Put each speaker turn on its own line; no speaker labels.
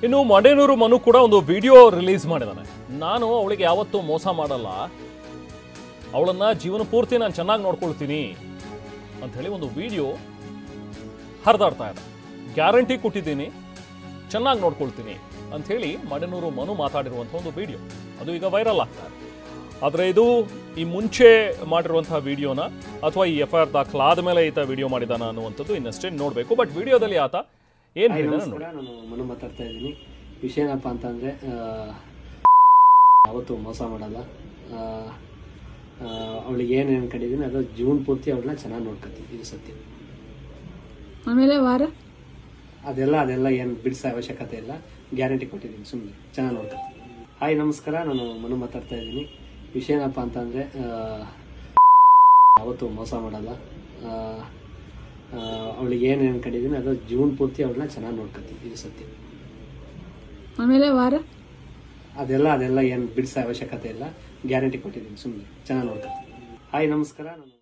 ಇನ್ನು ಮಡೇನೂರು ಮನು ಕೂಡ ಒಂದು ವಿಡಿಯೋ ರಿಲೀಸ್ ಮಾಡಿದಾನೆ. ನಾನು ಅವಳಿಗೆ ಯಾವತ್ತೂ ಮೋಸ ಮಾಡಲ್ಲ, ಅವಳನ್ನ ಜೀವನ ಪೂರ್ತಿ ನಾನು ಚೆನ್ನಾಗಿ ನೋಡ್ಕೊಳ್ತೀನಿ ಅಂತ ಹೇಳಿ ಒಂದು ವಿಡಿಯೋ ಹರಿದಾಡ್ತಾ ಇದೆ. ಗ್ಯಾರಂಟಿ ಕೊಟ್ಟಿದ್ದೀನಿ, ಚೆನ್ನಾಗಿ ನೋಡ್ಕೊಳ್ತೀನಿ ಅಂತ ಹೇಳಿ ಮಡೇನೂರು ಮನು ಮಾತಾಡಿರುವಂಥ ಒಂದು ವಿಡಿಯೋ ಅದು ಈಗ ವೈರಲ್ ಆಗ್ತಾ ಇದೆ. ಆದರೆ ಇದು ಈ ಮುಂಚೆ ಮಾಡಿರುವಂತಹ ವಿಡಿಯೋನ ಅಥವಾ ಈ FIR ದಾಖಲಾದ ಮೇಲೆ ಈತ ವಿಡಿಯೋ ಮಾಡಿದಾನ ಅನ್ನುವಂಥದ್ದು ಇನ್ನಷ್ಟೇ ನೋಡಬೇಕು. ಬಟ್ ವಿಡಿಯೋದಲ್ಲಿ ಆತ ಏನು ಹೇಳಿದಾನೆ ನೋಡಿ.
ನಾನು ಮನು ಮಾತಾಡ್ತಾ ಇದ್ದೀನಿ. ವಿಷಯ ಏನಪ್ಪ ಅಂತಂದರೆ ಯಾವತ್ತೂ ಮೋಸ ಮಾಡಲ್ಲ, ಅವಳಿಗೆ ಏನು ಅನ್ಕೊಂಡಿದ್ದೀನಿ ಅದು ಜೀವನ ಪೂರ್ತಿ ಅವಳನ್ನ ಚೆನ್ನಾಗಿ ನೋಡ್ಕೊತೀನಿ, ಇದು ಸತ್ಯ.
ಆಮೇಲೆ ವಾರ
ಅದೆಲ್ಲ ಏನು ಬಿಡಿಸೋ ಅವಶ್ಯಕತೆ ಇಲ್ಲ, ಗ್ಯಾರಂಟಿ ಕೊಟ್ಟಿದ್ದೀನಿ, ಸುಮ್ಮನೆ ಚೆನ್ನಾಗಿ ನೋಡ್ಕೊತೀನಿ. ಹಾಯ್ ನಮಸ್ಕಾರ, ನಾನು ಮನು ಮಾತಾಡ್ತಾ ಇದ್ದೀನಿ. ವಿಷಯ ಏನಪ್ಪ ಅಂತಂದರೆ ಯಾವತ್ತೂ ಮೋಸ ಮಾಡಲ್ಲ, ಅವಳಿಗೆ ಏನು ಅನ್ಕೊಂಡಿದ್ದೀನಿ ಅದು ಜೀವನ ಪೂರ್ತಿ ಅವಳನ್ನ ಚೆನ್ನಾಗಿ ನೋಡ್ಕೊತೀನಿ, ಇದು ಸತ್ಯ.
ಆಮೇಲೆ ವಾರ
ಅದೆಲ್ಲ ಏನು ಬಿಡಿಸೋ ಅವಶ್ಯಕತೆ ಇಲ್ಲ, ಗ್ಯಾರಂಟಿ ಕೊಟ್ಟಿದ್ದೀನಿ, ಸುಮ್ಮನೆ ಚೆನ್ನಾಗಿ ನೋಡ್ಕೊತೀನಿ. ಹಾಯ್ ನಮಸ್ಕಾರ, ನಾನು